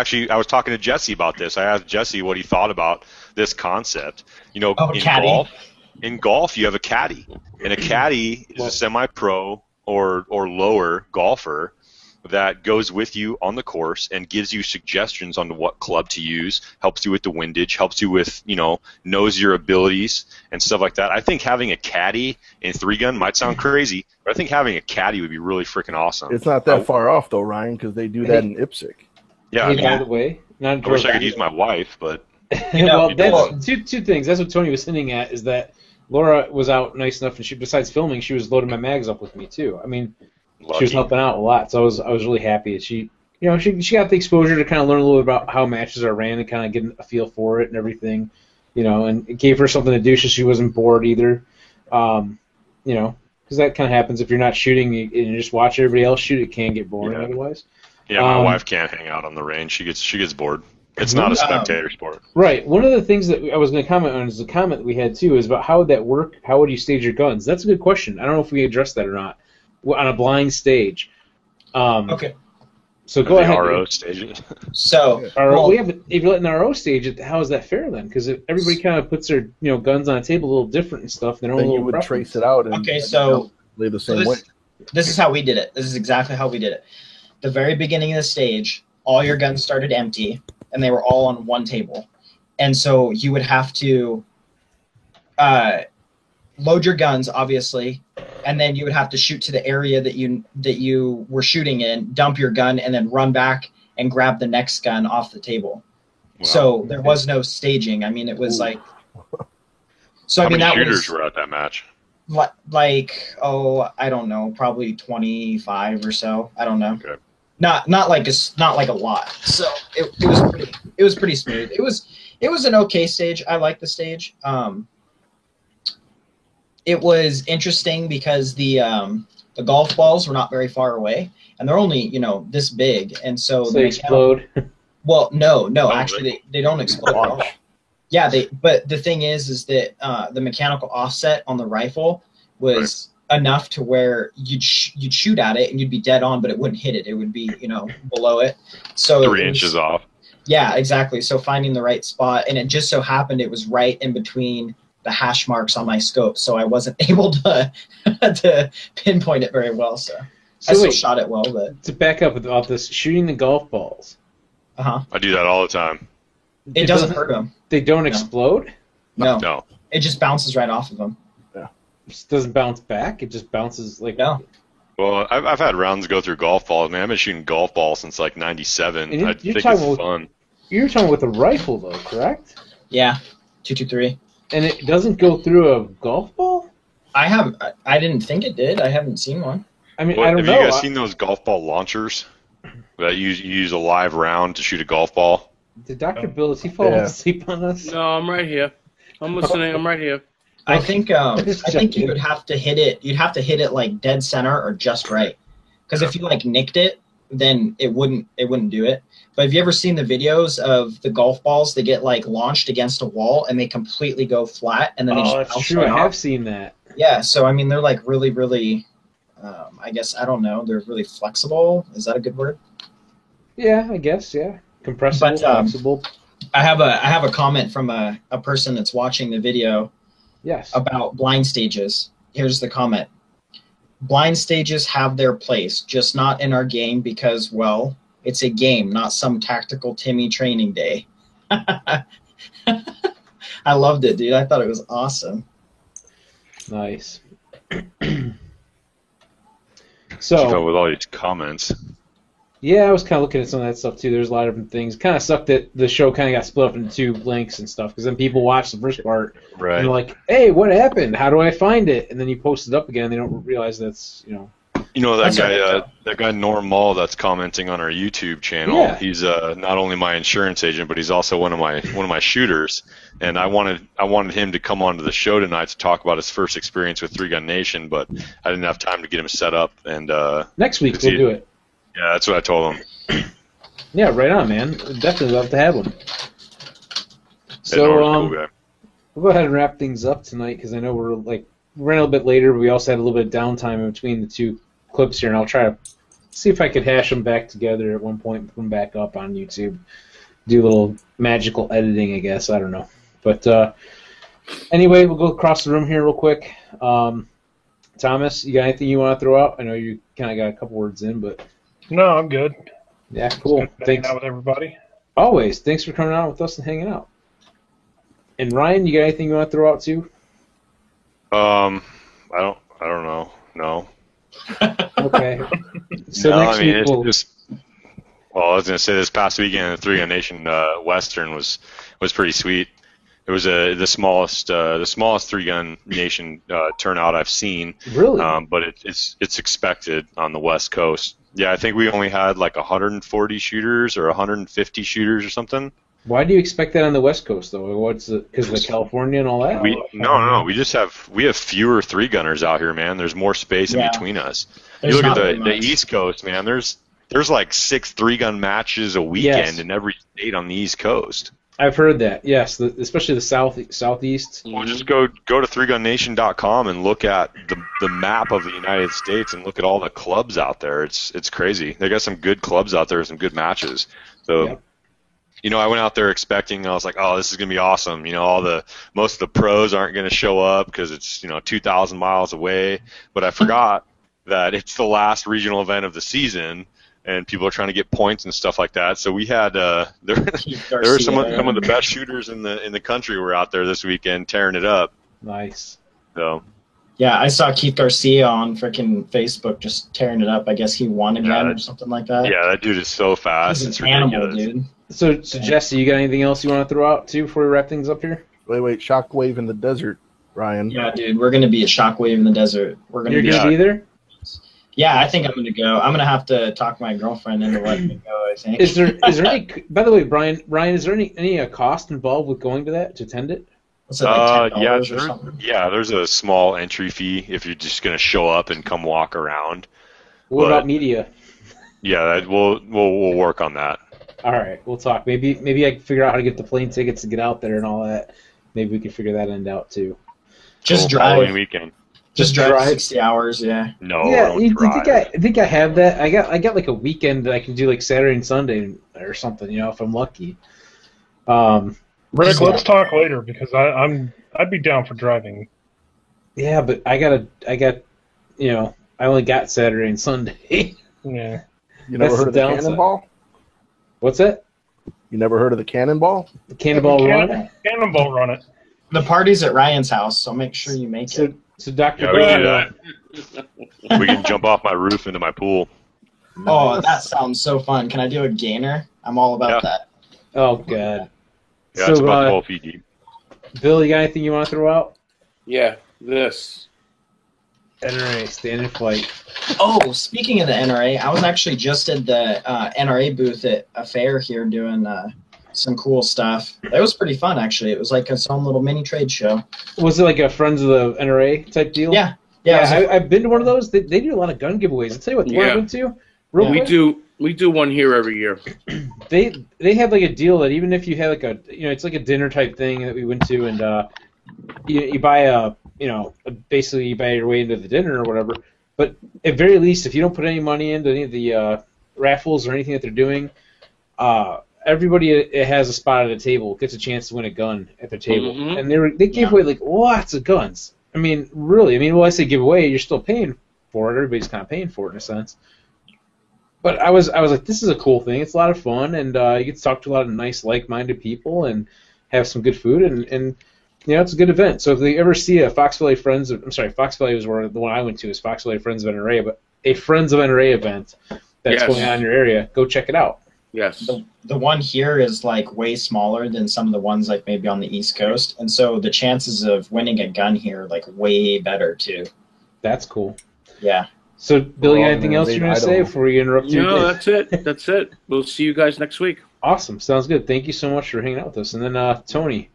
Speaker 1: talking to Jesse about this. I asked Jesse what he thought about this concept. You know, in golf, you have a caddy, and a caddy is a semi-pro or lower golfer that goes with you on the course and gives you suggestions on what club to use, helps you with the windage, helps you with, knows your abilities and stuff like that. I think having a caddy in 3-gun might sound crazy, but I think having a caddy would be really freaking awesome.
Speaker 6: It's not that far off, though, Ryan, because they do that in IPSC.
Speaker 1: Yeah,
Speaker 2: by the way,
Speaker 1: I wish I could use my wife, but...
Speaker 2: Well, that's two things. That's what Tony was hinting at, is that Laura was out nice enough, and besides filming, she was loading my mags up with me, too. I mean... Lucky. She was helping out a lot, so I was really happy. She got the exposure to kind of learn a little bit about how matches are ran and kind of get a feel for it and everything, and it gave her something to do so she wasn't bored either, because that kind of happens if you're not shooting and you just watch everybody else shoot. It can get boring otherwise.
Speaker 1: Yeah, my wife can't hang out on the range. She gets bored. It's not a spectator sport.
Speaker 2: Right. One of the things that I was going to comment on is the comment that we had too is about how would that work? How would you stage your guns? That's a good question. I don't know if we addressed that or not. On a blind stage.
Speaker 4: Okay.
Speaker 2: So go ahead.
Speaker 1: RO stages.
Speaker 4: So
Speaker 2: if you let an RO stage it, how is that fair then? Because if everybody kind of puts their guns on a table a little different and stuff, then you would
Speaker 6: trace it out. And, lay the same way.
Speaker 4: This is how we did it. This is exactly how we did it. The very beginning of the stage, all your guns started empty, and they were all on one table, and so you would have to load your guns, obviously. And then you would have to shoot to the area that you were shooting in, dump your gun, and then run back and grab the next gun off the table. Wow. So there was no staging. I mean, it was like. So
Speaker 1: how many shooters were at that match?
Speaker 4: Like I don't know, probably 25 or so. I don't know.
Speaker 1: Okay.
Speaker 4: Not like a lot. So it was pretty smooth. It was an okay stage. I liked the stage. It was interesting because the golf balls were not very far away, and they're only this big, and so
Speaker 2: they explode.
Speaker 4: Well, no, actually they don't explode at all. Yeah, but the thing is that the mechanical offset on the rifle was enough to where you'd shoot at it and you'd be dead on, but it wouldn't hit it. It would be, below it. So
Speaker 1: 3 inches off.
Speaker 4: Yeah, exactly. So finding the right spot, and it just so happened it was right in between the hash marks on my scope, so I wasn't able to to pinpoint it very well. So I still shot it well, but
Speaker 2: to back up about this, shooting the golf balls.
Speaker 1: I do that all the time.
Speaker 4: It doesn't hurt them.
Speaker 2: They don't explode?
Speaker 4: No. It just bounces right off of them.
Speaker 2: Yeah. It just doesn't bounce back? It just bounces like...
Speaker 4: No.
Speaker 1: Well, I've had rounds go through golf balls, man. I've been shooting golf balls since like 97. I think it's fun.
Speaker 2: You're talking with a rifle, though, correct?
Speaker 4: Yeah, 223.
Speaker 2: And it doesn't go through a golf ball?
Speaker 4: I didn't think it did. I haven't seen one.
Speaker 2: I mean, I don't know.
Speaker 1: Have you guys seen those golf ball launchers that you use a live round to shoot a golf ball?
Speaker 2: Did Dr. Bill, is he falling asleep on us?
Speaker 3: No, I'm right here. I'm listening. I'm right here.
Speaker 4: I think you would have to hit it. You'd have to hit it like dead center or just right. Because if you like nicked it, then it wouldn't do it. But have you ever seen the videos of the golf balls? They get like launched against a wall and they completely go flat, and then they just
Speaker 2: that's true. I have seen that.
Speaker 4: Yeah, so I mean they're like really, really. I guess I don't know. They're really flexible. Is that a good word?
Speaker 2: Yeah, I guess. Yeah, compressible, flexible.
Speaker 4: I have a comment from a person that's watching the video.
Speaker 2: Yes.
Speaker 4: About blind stages. Here's the comment. Blind stages have their place, just not in our game because, well, it's a game, not some tactical Timmy training day. I loved it, dude. I thought it was awesome.
Speaker 2: Nice.
Speaker 1: So with all these comments.
Speaker 2: Yeah, I was kind of looking at some of that stuff too. There's a lot of different things. Kind of sucked that the show kind of got split up into 2 links and stuff, because then people watch the first part
Speaker 1: right.
Speaker 2: and they're like, "Hey, what happened? How do I find it?" And then you post it up again. They don't realize that's
Speaker 1: that guy Norm Mall that's commenting on our YouTube channel. Yeah. He's not only my insurance agent, but he's also one of my shooters. And I wanted him to come onto the show tonight to talk about his first experience with Three Gun Nation, but I didn't have time to get him set up. And
Speaker 2: next week we'll do it.
Speaker 1: Yeah, that's what I told him.
Speaker 2: Yeah, right on, man. Definitely love to have him. So
Speaker 1: cool guy.
Speaker 2: We'll go ahead and wrap things up tonight, because I know we're running a little bit later, but we also had a little bit of downtime in between the 2 clips here, and I'll try to see if I could hash them back together at one point and put them back up on YouTube. Do a little magical editing, I guess. I don't know. But anyway, we'll go across the room here real quick. Thomas, you got anything you want to throw out? I know you kind of got a couple words in, but...
Speaker 5: No, I'm good.
Speaker 2: Yeah, cool.
Speaker 5: Thanks. Out with everybody.
Speaker 2: Always. Thanks for coming out with us and hanging out. And Ryan, you got anything you want to throw out too?
Speaker 1: I don't know. No.
Speaker 2: Okay. So next week
Speaker 1: I was gonna say this past weekend the Three Gun Nation Western was pretty sweet. It was the smallest Three Gun Nation turnout I've seen.
Speaker 2: Really?
Speaker 1: But it's expected on the West Coast. Yeah, I think we only had like 140 shooters or 150 shooters or something.
Speaker 2: Why do you expect that on the West Coast though? What's because of California and all that?
Speaker 1: No. We have fewer 3-gunners out here, man. There's more space in between us. You look at the East Coast, man. There's like 6 3-gun matches a weekend in every state on the East Coast.
Speaker 2: I've heard that. Yes, especially the southeast.
Speaker 1: Well, just go to 3gunnation.com and look at the map of the United States and look at all the clubs out there. It's crazy. They got some good clubs out there, some good matches. So, I went out there expecting. I was like, oh, this is gonna be awesome. Most of the pros aren't gonna show up because it's 2,000 miles away. But I forgot that it's the last regional event of the season. And people are trying to get points and stuff like that. So we had there were some of the best shooters in the country were out there this weekend tearing it up.
Speaker 2: Nice.
Speaker 1: So.
Speaker 4: Yeah, I saw Keith Garcia on freaking Facebook just tearing it up. I guess he won again or something like that.
Speaker 1: Yeah, that dude is so fast.
Speaker 4: He's an animal, dude.
Speaker 2: So Jesse, you got anything else you want to throw out too before we wrap things up here?
Speaker 6: Wait, Shockwave in the desert, Ryan.
Speaker 4: Yeah, dude, we're gonna be at Shockwave in the desert.
Speaker 2: You're gonna be there?
Speaker 4: Yeah, I think I'm going to go. I'm going to have to talk my girlfriend into letting me go, I think.
Speaker 2: Is there any, by the way, Ryan, is there any cost involved with going to that, to attend it?
Speaker 4: Was it like $10 or something?
Speaker 1: Yeah, there's a small entry fee if you're just going to show up and come walk around.
Speaker 2: What about media?
Speaker 1: Yeah, we'll work on that.
Speaker 2: All right, we'll talk. Maybe I can figure out how to get the plane tickets to get out there and all that. Maybe we can figure that end out too.
Speaker 4: Just drive.
Speaker 1: Halloween weekend.
Speaker 4: Just drive 60 hours, yeah.
Speaker 1: No,
Speaker 2: Yeah,
Speaker 1: don't
Speaker 2: you
Speaker 1: drive.
Speaker 2: think I have that? I got like a weekend that I can do like Saturday and Sunday or something, you know, if I'm lucky.
Speaker 5: Rick, let's talk later because I'd be down for driving.
Speaker 2: Yeah, but I you know, I only got Saturday and Sunday.
Speaker 5: Yeah.
Speaker 6: You never
Speaker 2: That's
Speaker 6: heard of the
Speaker 2: downside.
Speaker 6: Cannonball?
Speaker 2: What's that?
Speaker 6: You never heard of the Cannonball?
Speaker 2: The Cannonball Run?
Speaker 5: Cannonball Run it.
Speaker 4: The party's at Ryan's house, so make sure you make it.
Speaker 2: So Dr.
Speaker 1: Yeah, we can do
Speaker 2: Brown,
Speaker 1: that. We can jump off my roof into my pool.
Speaker 4: Oh, that sounds so fun. Can I do a gainer? I'm all about that.
Speaker 2: oh god.
Speaker 1: Yeah, it's
Speaker 2: So,
Speaker 1: about 12 feet deep.
Speaker 2: Bill, you got anything you want to throw out?
Speaker 3: Yeah, this.
Speaker 2: NRA, standard flight.
Speaker 4: Oh, speaking of the NRA, I was actually just at the NRA booth at a fair here doing some cool stuff. That was pretty fun, actually. It was like its own little mini trade show.
Speaker 2: Was it like a Friends of the NRA type deal?
Speaker 4: Yeah. Yeah,
Speaker 2: I've been to one of those. They do a lot of gun giveaways. I'll tell you what, the one I went to, real quick,
Speaker 3: We do one here every year.
Speaker 2: They had like a deal that even if you had like a, you know, it's like a dinner type thing that we went to, and you buy a, you know, basically you buy your way into the dinner or whatever. But at very least, if you don't put any money into any of the raffles or anything that they're doing, everybody that has a spot at a table gets a chance to win a gun at their table.
Speaker 3: Mhm.
Speaker 2: And they gave away like lots of guns. I mean, really. I mean, well, I say give away, you're still paying for it. Everybody's kind of paying for it in a sense. But I was like, this is a cool thing. It's a lot of fun, and you get to talk to a lot of nice, like-minded people and have some good food, and you know, it's a good event. So if they ever see a Fox Valley Friends, Fox Valley was where the one I went to is Fox Valley Friends of NRA, but a Friends of NRA event that's going on in your area, go check it out.
Speaker 3: Yes.
Speaker 4: The one here is like way smaller than some of the ones like maybe on the East Coast, and so the chances of winning a gun here are like way better too.
Speaker 2: That's cool.
Speaker 4: Yeah.
Speaker 2: So, Bill, you got anything else you're going to say before we interrupt you?
Speaker 3: No, that's it. That's it. We'll see you guys next week.
Speaker 2: Awesome. Sounds good. Thank you so much for hanging out with us. And then, Tony,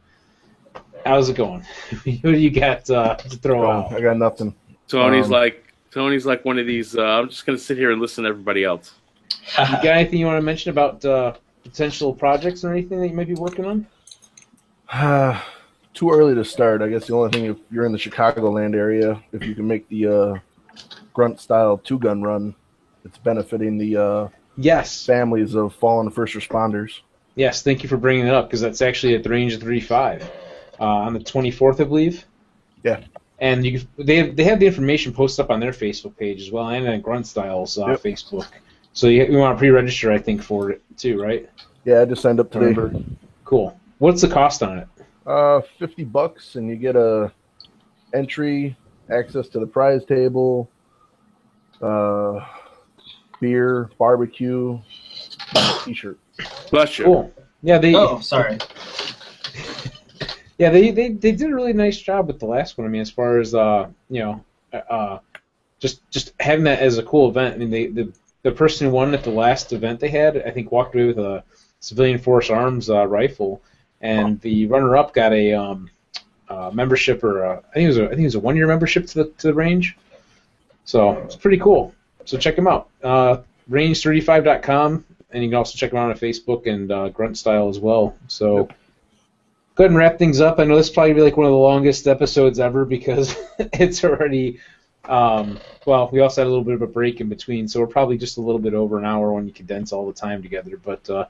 Speaker 2: how's it going? What do you got to throw out?
Speaker 6: I got nothing.
Speaker 3: Tony's like one of these. I'm just going to sit here and listen to everybody else.
Speaker 2: You got anything you want to mention about potential projects or anything that you might be working on?
Speaker 6: Too early to start. I guess the only thing, if you're in the Chicagoland area, if you can make the grunt style 2-gun run, it's benefiting the families of fallen first responders.
Speaker 2: Yes, thank you for bringing it up, because that's actually at the range of 35 on the 24th, I believe.
Speaker 6: Yeah.
Speaker 2: And they have the information posted up on their Facebook page as well, and on Grunt Style's Facebook. So you want to pre-register, I think, for it too, right?
Speaker 6: Yeah, I just signed up today.
Speaker 2: Cool. What's the cost on it?
Speaker 6: $50, and you get a entry, access to the prize table, beer, barbecue, and a T-shirt.
Speaker 3: Bless you.
Speaker 2: Cool. Yeah,
Speaker 4: sorry.
Speaker 2: Yeah, they did a really nice job with the last one. I mean, as far as just having that as a cool event. I mean, the person who won at the last event they had, I think, walked away with a civilian force arms rifle, and the runner-up got a membership, or I think it was a 1-year membership to the range. So it's pretty cool. So check them out. Range35.com, and you can also check them out on Facebook and Grunt Style as well. So go ahead and wrap things up. I know this will probably be like one of the longest episodes ever because it's already. We also had a little bit of a break in between, so we're probably just a little bit over an hour when you condense all the time together. But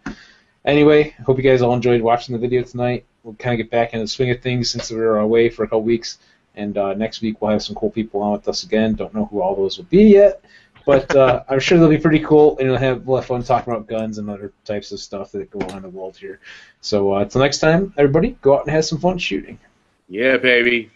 Speaker 2: anyway, hope you guys all enjoyed watching the video tonight. We'll kind of get back into the swing of things since we were away for a couple weeks. And next week we'll have some cool people on with us again. Don't know who all those will be yet, but I'm sure they'll be pretty cool, and we'll have fun talking about guns and other types of stuff that go on in the world here. So until next time, everybody, go out and have some fun shooting.
Speaker 3: Yeah, baby.